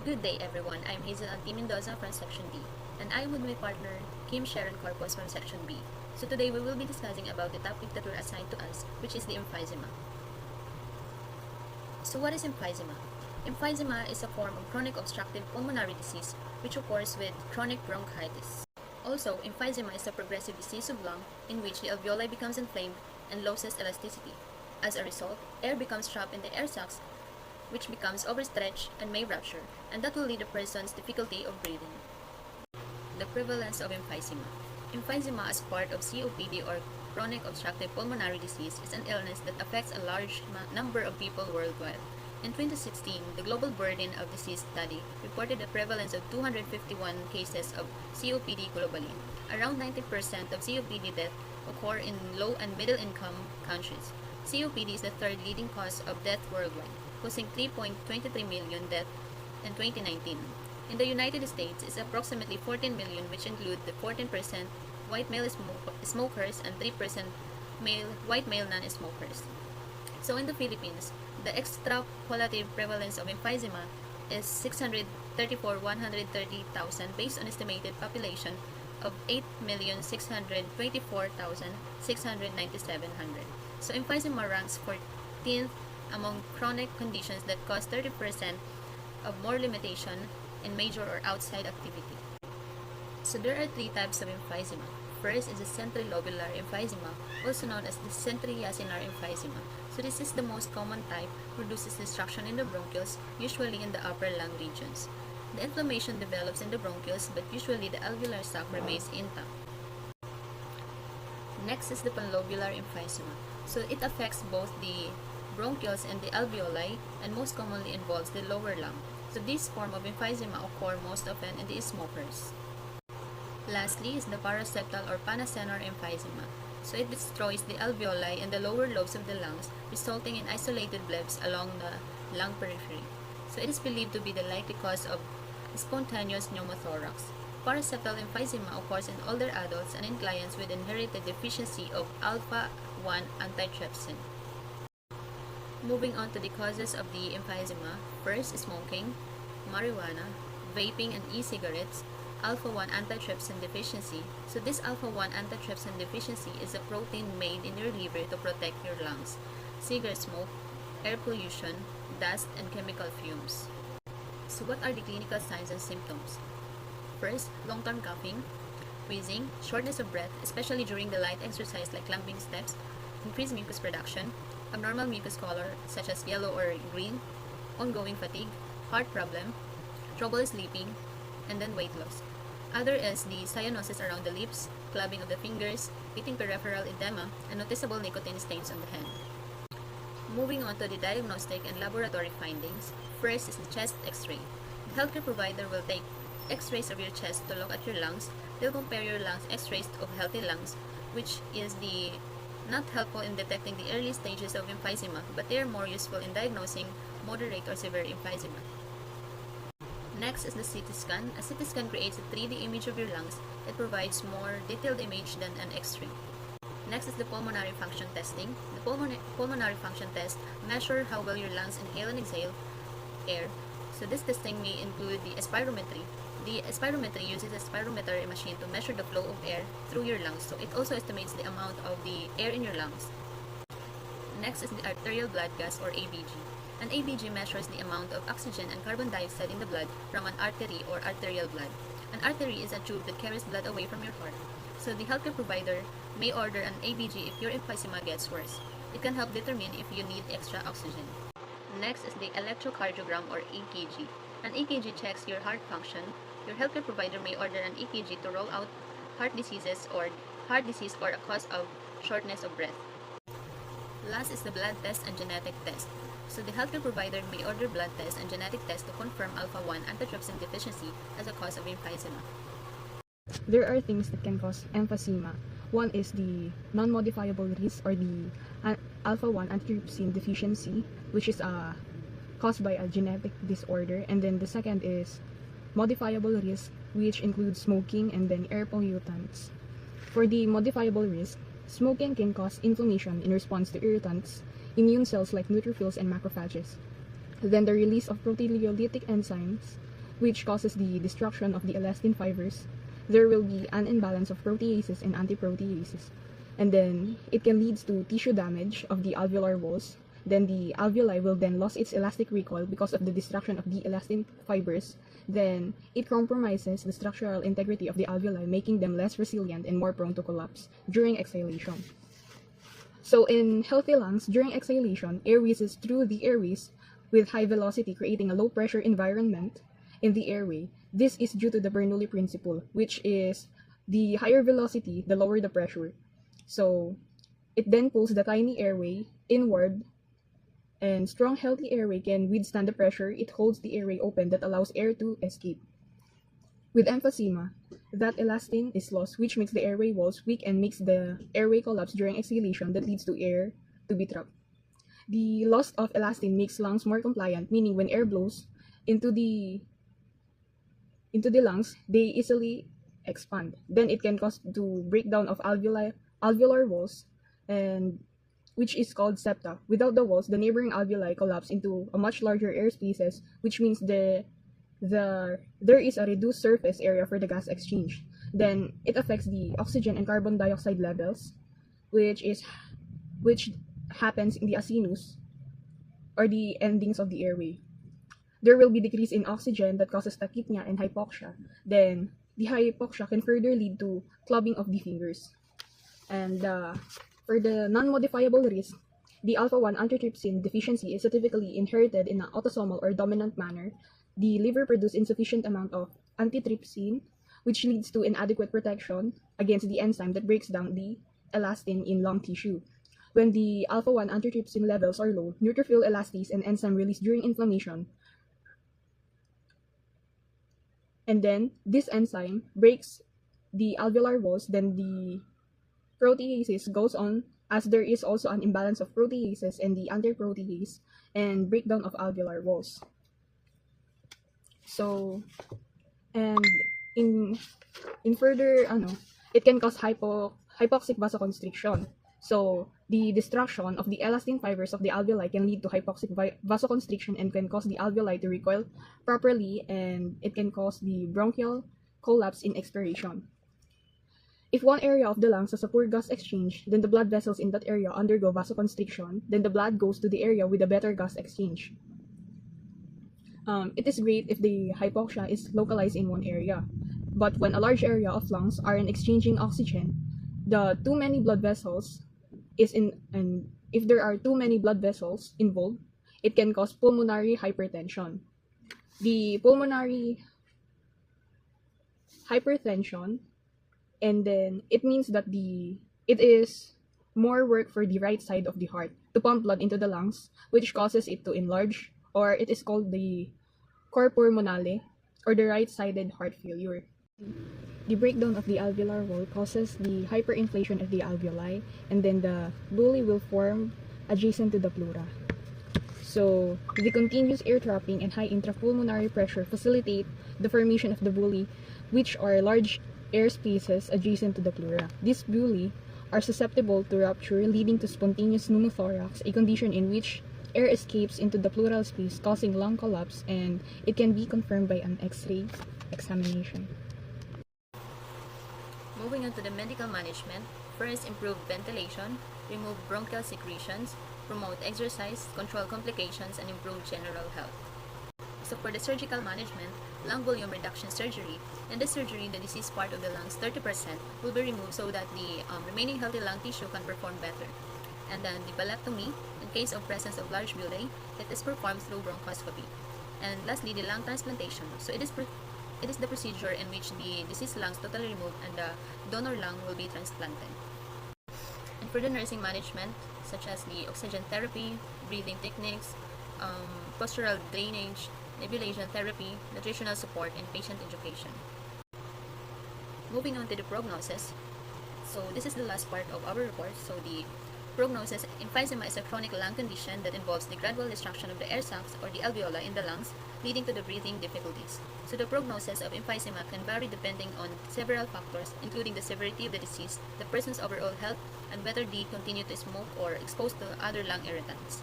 Good day everyone, I'm Hazel Anti Mendoza from Section D, and I'm with my partner Kim Sharon Corpus from Section B. So today we will be discussing about the topic that were assigned to us, which is the emphysema. So what is emphysema? Emphysema is a form of chronic obstructive pulmonary disease which occurs with chronic bronchitis. Also, emphysema is a progressive disease of lung in which the alveoli becomes inflamed and loses elasticity. As a result, air becomes trapped in the air sacs, which becomes overstretched and may rupture, and that will lead a person's difficulty of breathing. The prevalence of emphysema. Emphysema as part of COPD or chronic obstructive pulmonary disease is an illness that affects a large number of people worldwide. In 2016, the Global Burden of Disease Study reported a prevalence of 251 cases of COPD globally. Around 90% of COPD deaths occur in low and middle income countries. COPD is the third leading cause of death worldwide, causing 3.23 million deaths in 2019. In the United States, it's approximately 14 million, which include the 14% white male smokers and 3% white male non-smokers. So in the Philippines, the extrapolative prevalence of emphysema is 634,130,000 based on estimated population of 8,624,697. So emphysema ranks 14th among chronic conditions that cause 30% of more limitation in major or outside activity. So there are three types of emphysema. First is the centrilobular emphysema, also known as the centriacinar emphysema. So this is the most common type, produces destruction in the bronchioles, usually in the upper lung regions. The inflammation develops in the bronchioles, but usually the alveolar sac remains intact. Next is the panlobular emphysema. So it affects both the bronchioles and the alveoli, and most commonly involves the lower lung. So this form of emphysema occur most often in the smokers. Lastly is the paraseptal or panacenar emphysema. So it destroys the alveoli and the lower lobes of the lungs, resulting in isolated blebs along the lung periphery. So it is believed to be the likely cause of spontaneous pneumothorax. Paraseptal emphysema occurs in older adults and in clients with inherited deficiency of alpha-1 antitrypsin. Moving on to the causes of the emphysema, first smoking, marijuana, vaping and e-cigarettes, alpha-1 antitrypsin deficiency. So this alpha-1 antitrypsin deficiency is a protein made in your liver to protect your lungs, cigarette smoke, air pollution, dust, and chemical fumes. So what are the clinical signs and symptoms? First, long-term coughing, wheezing, shortness of breath, especially during the light exercise like climbing steps, increased mucus production, abnormal mucus color such as yellow or green, ongoing fatigue, heart problem, trouble sleeping, and then weight loss. Other is the cyanosis around the lips, clubbing of the fingers, pitting peripheral edema, and noticeable nicotine stains on the hand. Moving on to the diagnostic and laboratory findings, first is the chest x-ray. The healthcare provider will take x-rays of your chest to look at your lungs. They'll compare your lungs x-rays of healthy lungs, which is not helpful in detecting the early stages of emphysema, but they are more useful in diagnosing moderate or severe emphysema. Next is the CT scan. A CT scan creates a 3D image of your lungs. It provides more detailed image than an X-ray. Next is the pulmonary function testing. The pulmonary function test measures how well your lungs inhale and exhale air. So this testing may include the spirometry. The spirometry uses a spirometer machine to measure the flow of air through your lungs. So it also estimates the amount of the air in your lungs. Next is the arterial blood gas or ABG. An ABG measures the amount of oxygen and carbon dioxide in the blood from an artery or arterial blood. An artery is a tube that carries blood away from your heart. So the healthcare provider may order an ABG if your emphysema gets worse. It can help determine if you need extra oxygen. Next is the electrocardiogram or EKG. An EKG checks your heart function. Your healthcare provider may order an EKG to rule out heart disease or a cause of shortness of breath. Last is the blood test and genetic test. So the healthcare provider may order blood test and genetic test to confirm alpha-1 antitrypsin deficiency as a cause of emphysema. There are things that can cause emphysema. One is the non-modifiable risk or the alpha-1 antitrypsin deficiency, which is caused by a genetic disorder. And then the second is modifiable risk, which includes smoking and then air pollutants. For the modifiable risk, smoking can cause inflammation in response to irritants, immune cells like neutrophils and macrophages. Then the release of proteolytic enzymes which causes the destruction of the elastin fibers. There will be an imbalance of proteases and antiproteases. And then it can lead to tissue damage of the alveolar walls. Then the alveoli will then lose its elastic recoil because of the destruction of the elastin fibers. Then it compromises the structural integrity of the alveoli, making them less resilient and more prone to collapse during exhalation. So in healthy lungs, during exhalation, air wheezes through the airways with high velocity, creating a low pressure environment in the airway. This is due to the Bernoulli principle, which is the higher velocity, the lower the pressure. So it then pulls the tiny airway inward, and strong healthy airway can withstand the pressure. It holds the airway open that allows air to escape. With emphysema, that elastin is lost, which makes the airway walls weak and makes the airway collapse during exhalation that leads to air to be trapped. The loss of elastin makes lungs more compliant, meaning when air blows into the lungs, they easily expand. Then it can cause to breakdown of alveolar walls, and which is called septa. Without the walls, the neighboring alveoli collapse into a much larger air spaces, which means there is a reduced surface area for the gas exchange. Then it affects the oxygen and carbon dioxide levels, which happens in the acinus or the endings of the airway. There will be decrease in oxygen that causes tachypnea and hypoxia. Then the hypoxia can further lead to clubbing of the fingers. And for the non-modifiable risk, the alpha-1 antitrypsin deficiency is typically inherited in an autosomal or dominant manner. The liver produces insufficient amount of antitrypsin, which leads to inadequate protection against the enzyme that breaks down the elastin in lung tissue. When the alpha-1 antitrypsin levels are low, neutrophil elastase and enzyme release during inflammation. And then this enzyme breaks the alveolar walls. Then the proteases goes on, as there is also an imbalance of proteases and the antiprotease and breakdown of alveolar walls. So, and in further it can cause hypoxic vasoconstriction. So the destruction of the elastin fibers of the alveoli can lead to hypoxic vasoconstriction and can cause the alveoli to recoil properly, and it can cause the bronchial collapse in expiration. If one area of the lungs has a poor gas exchange, then the blood vessels in that area undergo vasoconstriction. Then the blood goes to the area with a better gas exchange. It is great if the hypoxia is localized in one area, but when a large area of lungs are exchanging oxygen, the too many blood vessels and if there are too many blood vessels involved, it can cause pulmonary hypertension. The pulmonary hypertension, and then it means that it is more work for the right side of the heart to pump blood into the lungs, which causes it to enlarge, or it is called the cor pulmonale, or the right-sided heart failure. The breakdown of the alveolar wall causes the hyperinflation of the alveoli, and then the bullae will form adjacent to the pleura. So the continuous air trapping and high intrapulmonary pressure facilitate the formation of the bullae, which are large air spaces adjacent to the pleura. These bullae are susceptible to rupture, leading to spontaneous pneumothorax, a condition in which air escapes into the pleural space, causing lung collapse, and it can be confirmed by an X-ray examination. Moving on to the medical management, first, improve ventilation, remove bronchial secretions, promote exercise, control complications, and improve general health. So for the surgical management, lung volume reduction surgery. In this surgery, the diseased part of the lungs, 30%, will be removed so that the remaining healthy lung tissue can perform better. And then the balectomy, in case of presence of large bullae, it is performed through bronchoscopy. And lastly, the lung transplantation. So it is the procedure in which the diseased lungs totally removed and the donor lung will be transplanted. And for the nursing management, such as the oxygen therapy, breathing techniques, postural drainage, nebulization therapy, nutritional support, and patient education. Moving on to the prognosis. So this is the last part of our report. So the prognosis, emphysema is a chronic lung condition that involves the gradual destruction of the air sacs or the alveoli in the lungs, leading to the breathing difficulties. So the prognosis of emphysema can vary depending on several factors, including the severity of the disease, the person's overall health, and whether they continue to smoke or exposed to other lung irritants.